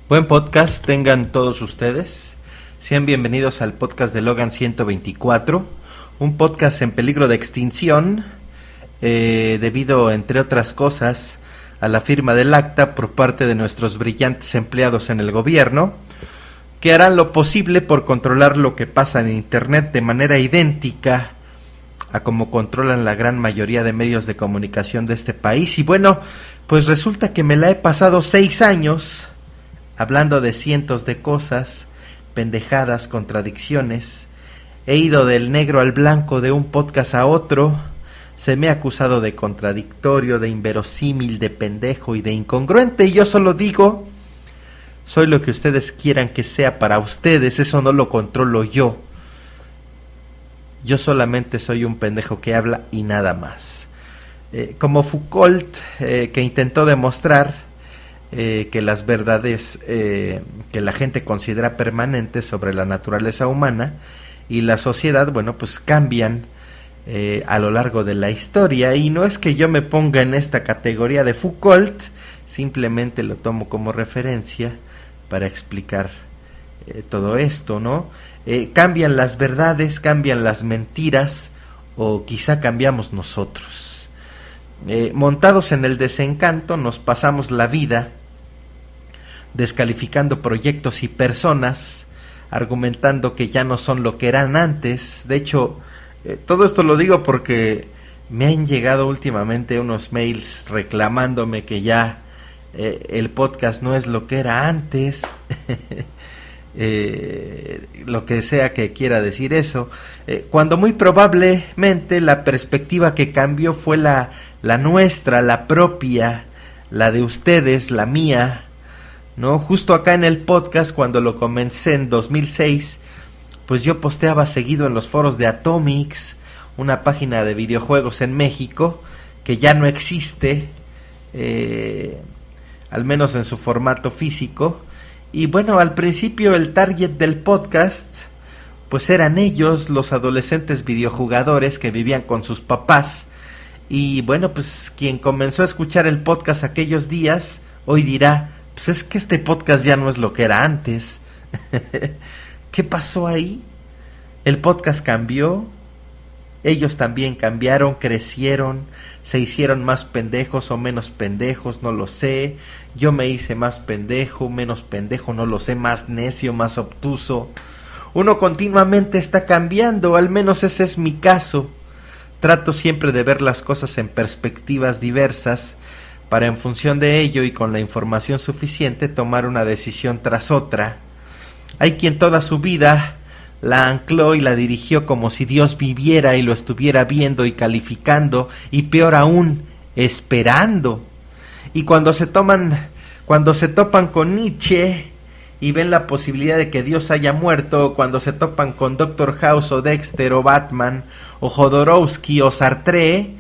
Buen podcast tengan todos ustedes. Sean bienvenidos al podcast de Logan 124, un podcast en peligro de extinción debido, entre otras cosas, a la firma del acta por parte de nuestros brillantes empleados en el gobierno, que harán lo posible por controlar lo que pasa en Internet de manera idéntica a como controlan la gran mayoría de medios de comunicación de este país. Y bueno, pues resulta que me la he pasado 6 años hablando de cientos de cosas, pendejadas, contradicciones. He ido del negro al blanco de un podcast a otro. Se me ha acusado de contradictorio, de inverosímil, de pendejo y de incongruente. Y yo solo digo, soy lo que ustedes quieran que sea para ustedes. Eso no lo controlo yo. Yo solamente soy un pendejo que habla y nada más. Como Foucault, que intentó demostrar que las verdades que la gente considera permanentes sobre la naturaleza humana y la sociedad, bueno, pues cambian a lo largo de la historia. Y no es que yo me ponga en esta categoría de Foucault, simplemente lo tomo como referencia para explicar todo esto, ¿no? Cambian las verdades, cambian las mentiras, o quizá cambiamos nosotros. Montados en el desencanto, nos pasamos la vida descalificando proyectos y personas, argumentando que ya no son lo que eran antes. De hecho, todo esto lo digo porque me han llegado últimamente unos mails reclamándome que ya el podcast no es lo que era antes. Lo que sea que quiera decir eso, cuando muy probablemente la perspectiva que cambió fue la nuestra, la propia, la de ustedes, la mía, ¿no? Justo acá en el podcast, cuando lo comencé en 2006, pues yo posteaba seguido en los foros de Atomics, una página de videojuegos en México que ya no existe, al menos en su formato físico. Y bueno, al principio el target del podcast pues eran ellos, los adolescentes videojugadores que vivían con sus papás. Y bueno, pues quien comenzó a escuchar el podcast aquellos días, hoy dirá, pues es que este podcast ya no es lo que era antes. ¿Qué pasó ahí? El podcast cambió, ellos también cambiaron, crecieron, se hicieron más pendejos o menos pendejos, no lo sé. Yo me hice más pendejo, menos pendejo, no lo sé, más necio, más obtuso. Uno continuamente está cambiando, al menos ese es mi caso. Trato siempre de ver las cosas en perspectivas diversas para, en función de ello y con la información suficiente, tomar una decisión tras otra. Hay quien toda su vida la ancló y la dirigió como si Dios viviera y lo estuviera viendo y calificando, y peor aún, esperando. Y cuando se topan con Nietzsche y ven la posibilidad de que Dios haya muerto, o cuando se topan con Doctor House o Dexter o Batman o Jodorowsky o Sartre,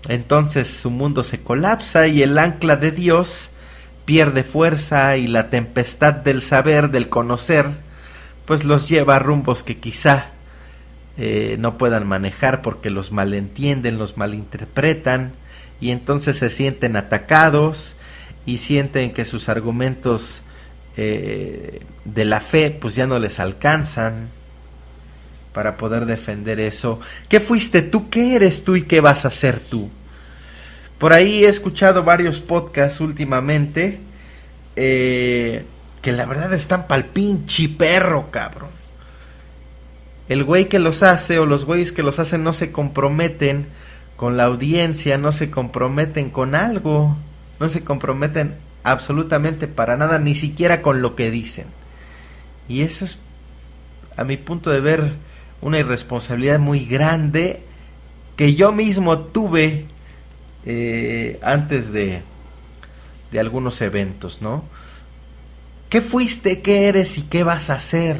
entonces su mundo se colapsa y el ancla de Dios pierde fuerza, y la tempestad del saber, del conocer, pues los lleva a rumbos que quizá no puedan manejar porque los malentienden, los malinterpretan, y entonces se sienten atacados y sienten que sus argumentos de la fe pues ya no les alcanzan para poder defender eso. ¿Qué fuiste tú? ¿Qué eres tú? ¿Y qué vas a ser tú? Por ahí he escuchado varios podcasts últimamente que la verdad están pa'l pinche perro, cabrón. El güey que los hace o los güeyes que los hacen no se comprometen con la audiencia, no se comprometen con algo, no se comprometen absolutamente para nada, ni siquiera con lo que dicen. Y eso es, a mi punto de ver, una irresponsabilidad muy grande que yo mismo tuve antes de algunos eventos, ¿no? ¿Qué fuiste, qué eres y qué vas a hacer?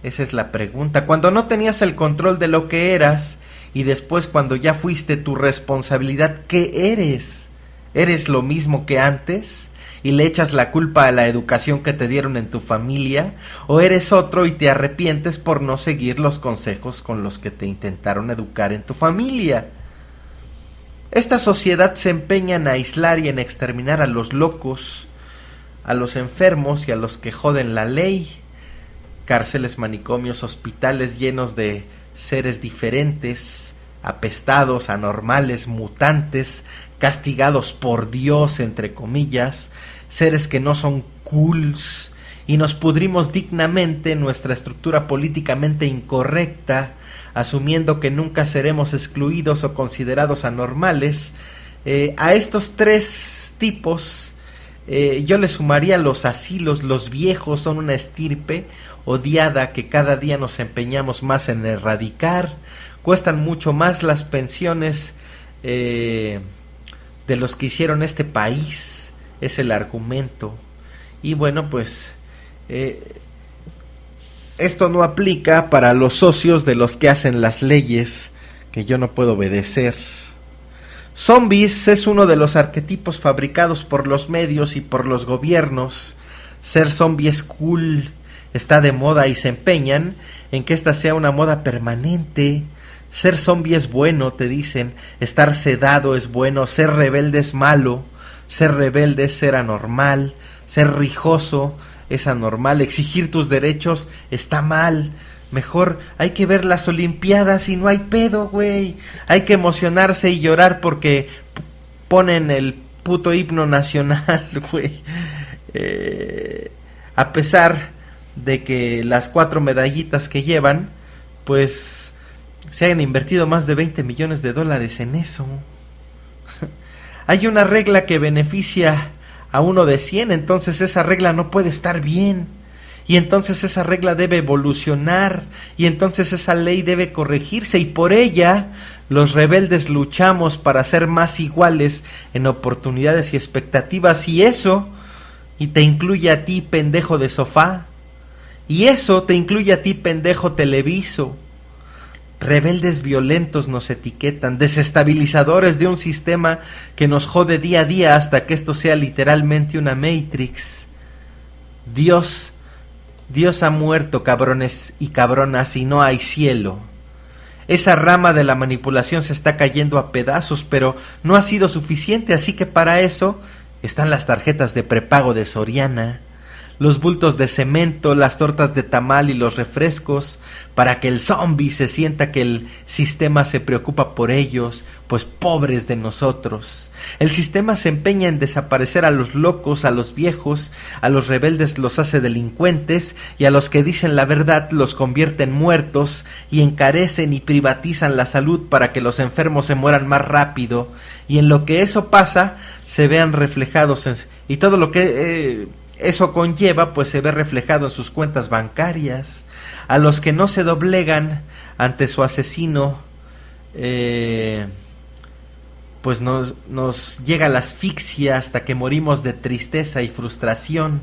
Esa es la pregunta. Cuando no tenías el control de lo que eras, y después cuando ya fuiste tu responsabilidad, ¿qué eres? ¿Eres lo mismo que antes y le echas la culpa a la educación que te dieron en tu familia? ¿O eres otro y te arrepientes por no seguir los consejos con los que te intentaron educar en tu familia? Esta sociedad se empeña en aislar y en exterminar a los locos, a los enfermos y a los que joden la ley. Cárceles, manicomios, hospitales llenos de seres diferentes, apestados, anormales, mutantes, castigados por Dios, entre comillas, seres que no son cools, y nos pudrimos dignamente en nuestra estructura políticamente incorrecta, asumiendo que nunca seremos excluidos o considerados anormales. A estos tres tipos yo le sumaría los asilos. Los viejos son una estirpe odiada que cada día nos empeñamos más en erradicar. Cuestan mucho más las pensiones de los que hicieron este país, es el argumento. Y bueno, pues esto no aplica para los socios de los que hacen las leyes que yo no puedo obedecer. Zombies es uno de los arquetipos fabricados por los medios y por los gobiernos. Ser zombie es cool, está de moda y se empeñan en que esta sea una moda permanente. Ser zombie es bueno, te dicen. Estar sedado es bueno. Ser rebelde es malo. Ser rebelde es ser anormal. Ser rijoso es anormal. Exigir tus derechos está mal. Mejor hay que ver las Olimpiadas y no hay pedo, güey. Hay que emocionarse y llorar porque ponen el puto himno nacional, güey. A pesar de que las 4 medallitas que llevan, pues se hayan invertido más de $20 millones en eso. Hay una regla que beneficia a uno de 100, entonces esa regla no puede estar bien. Y entonces esa regla debe evolucionar, y entonces esa ley debe corregirse, y por ella los rebeldes luchamos para ser más iguales en oportunidades y expectativas, y eso, y te incluye a ti, pendejo de sofá, y eso te incluye a ti, pendejo televiso. Rebeldes violentos nos etiquetan, desestabilizadores de un sistema que nos jode día a día hasta que esto sea literalmente una Matrix. Dios ha muerto, cabrones y cabronas, y no hay cielo. Esa rama de la manipulación se está cayendo a pedazos, pero no ha sido suficiente, así que para eso están las tarjetas de prepago de Soriana, los bultos de cemento, las tortas de tamal y los refrescos, para que el zombie se sienta que el sistema se preocupa por ellos, pues pobres de nosotros. El sistema se empeña en desaparecer a los locos, a los viejos, a los rebeldes los hace delincuentes, y a los que dicen la verdad los convierte en muertos, y encarecen y privatizan la salud para que los enfermos se mueran más rápido, y en lo que eso pasa se vean reflejados y todo lo que eso conlleva, pues se ve reflejado en sus cuentas bancarias. A los que no se doblegan ante su asesino, pues nos llega la asfixia hasta que morimos de tristeza y frustración.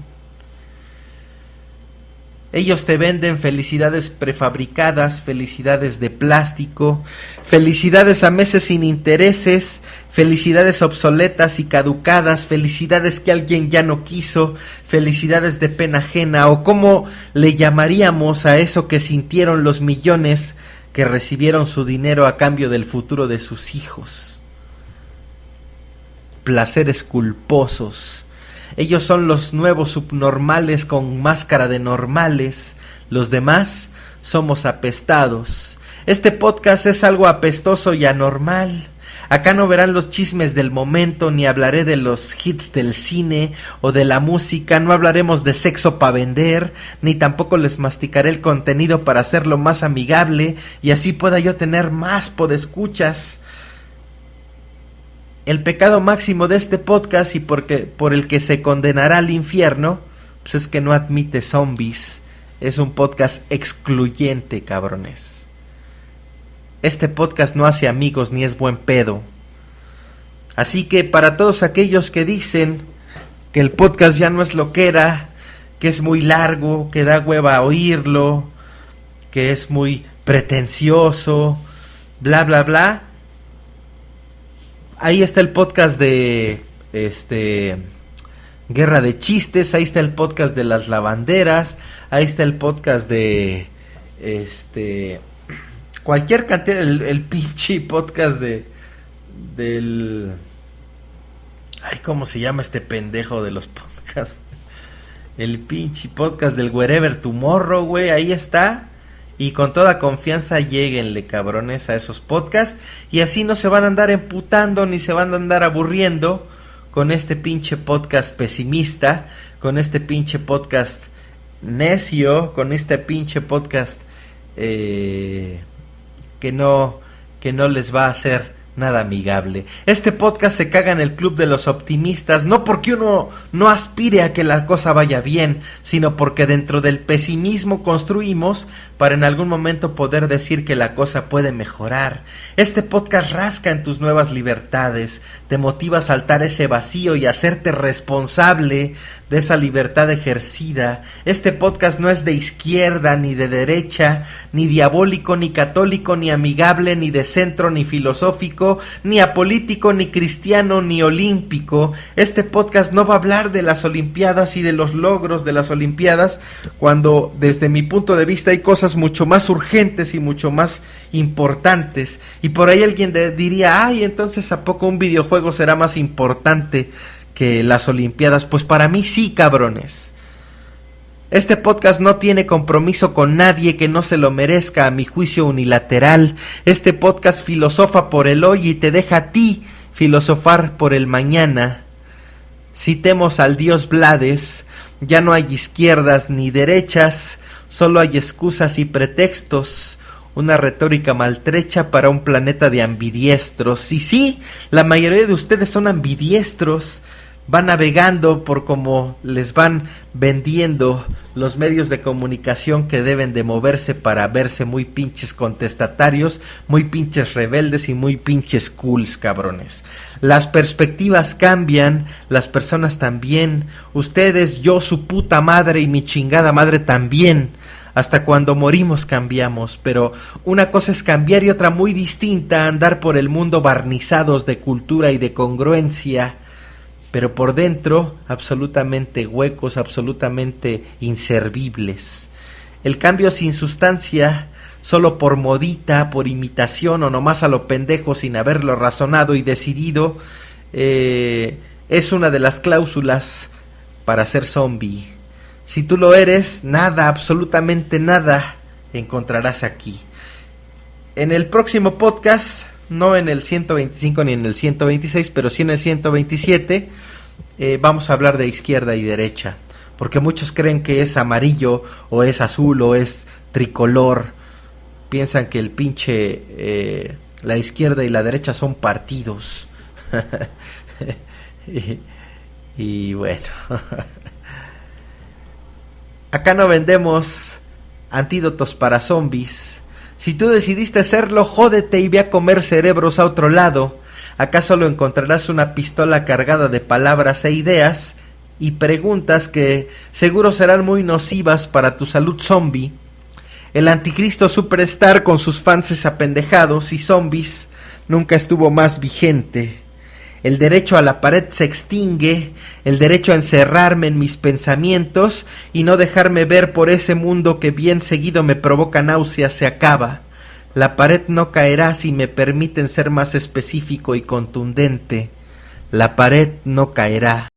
Ellos te venden felicidades prefabricadas, felicidades de plástico, felicidades a meses sin intereses, felicidades obsoletas y caducadas, felicidades que alguien ya no quiso, felicidades de pena ajena, o cómo le llamaríamos a eso que sintieron los millones que recibieron su dinero a cambio del futuro de sus hijos. Placeres culposos. Ellos son los nuevos subnormales con máscara de normales. Los demás somos apestados. Este podcast es algo apestoso y anormal. Acá no verán los chismes del momento, ni hablaré de los hits del cine o de la música. No hablaremos de sexo para vender, ni tampoco les masticaré el contenido para hacerlo más amigable y así pueda yo tener más podescuchas. El pecado máximo de este podcast y por el que se condenará al infierno, pues es que no admite zombies. Es un podcast excluyente, cabrones. Este podcast no hace amigos ni es buen pedo. Así que para todos aquellos que dicen que el podcast ya no es lo que era, que es muy largo, que da hueva oírlo, que es muy pretencioso, bla bla bla, ahí está el podcast de Guerra de Chistes, ahí está el podcast de las lavanderas, ahí está el podcast de cualquier cantidad, el pinche podcast del ay, ¿cómo se llama este pendejo de los podcasts? El pinche podcast del Wherever Tomorrow, güey, ahí está. Y con toda confianza lléguenle, cabrones, a esos podcasts. Y así no se van a andar emputando ni se van a andar aburriendo con este pinche podcast pesimista, con este pinche podcast necio, con este pinche podcast que no les va a hacer nada amigable. Este podcast se caga en el club de los optimistas, no porque uno no aspire a que la cosa vaya bien, sino porque dentro del pesimismo construimos para en algún momento poder decir que la cosa puede mejorar. Este podcast rasca en tus nuevas libertades, te motiva a saltar ese vacío y a hacerte responsable de esa libertad ejercida. Este podcast no es de izquierda ni de derecha, ni diabólico, ni católico, ni amigable, ni de centro, ni filosófico, ni apolítico, ni cristiano, ni olímpico. Este podcast no va a hablar de las olimpiadas y de los logros de las olimpiadas, cuando desde mi punto de vista hay cosas mucho más urgentes y mucho más importantes. Y por ahí alguien diría, ay, entonces ¿a poco un videojuego será más importante que las olimpiadas? Pues para mí sí, cabrones. Este podcast no tiene compromiso con nadie que no se lo merezca, a mi juicio unilateral. Este podcast filosofa por el hoy y te deja a ti filosofar por el mañana. Citemos al dios Blades, ya no hay izquierdas ni derechas, solo hay excusas y pretextos. Una retórica maltrecha para un planeta de ambidiestros. Y sí, la mayoría de ustedes son ambidiestros. Van navegando por como les van vendiendo los medios de comunicación que deben de moverse para verse muy pinches contestatarios, muy pinches rebeldes y muy pinches cools, cabrones. Las perspectivas cambian, las personas también. Ustedes, yo, su puta madre y mi chingada madre también. Hasta cuando morimos cambiamos, pero una cosa es cambiar y otra muy distinta, andar por el mundo barnizados de cultura y de congruencia, pero por dentro absolutamente huecos, absolutamente inservibles. El cambio sin sustancia, solo por modita, por imitación o nomás a lo pendejo sin haberlo razonado y decidido, es una de las cláusulas para ser zombie. Si tú lo eres, nada, absolutamente nada encontrarás aquí. En el próximo podcast, no en el 125 ni en el 126, pero sí en el 127, vamos a hablar de izquierda y derecha, porque muchos creen que es amarillo o es azul o es tricolor. Piensan que el pinche la izquierda y la derecha son partidos. y bueno, acá no vendemos antídotos para zombies. Si tú decidiste serlo, jódete y ve a comer cerebros a otro lado. Acá solo encontrarás una pistola cargada de palabras e ideas y preguntas que seguro serán muy nocivas para tu salud zombie. El anticristo superstar con sus fans apendejados y zombies nunca estuvo más vigente. El derecho a la pared se extingue, el derecho a encerrarme en mis pensamientos y no dejarme ver por ese mundo que bien seguido me provoca náuseas se acaba. La pared no caerá si me permiten ser más específico y contundente. La pared no caerá.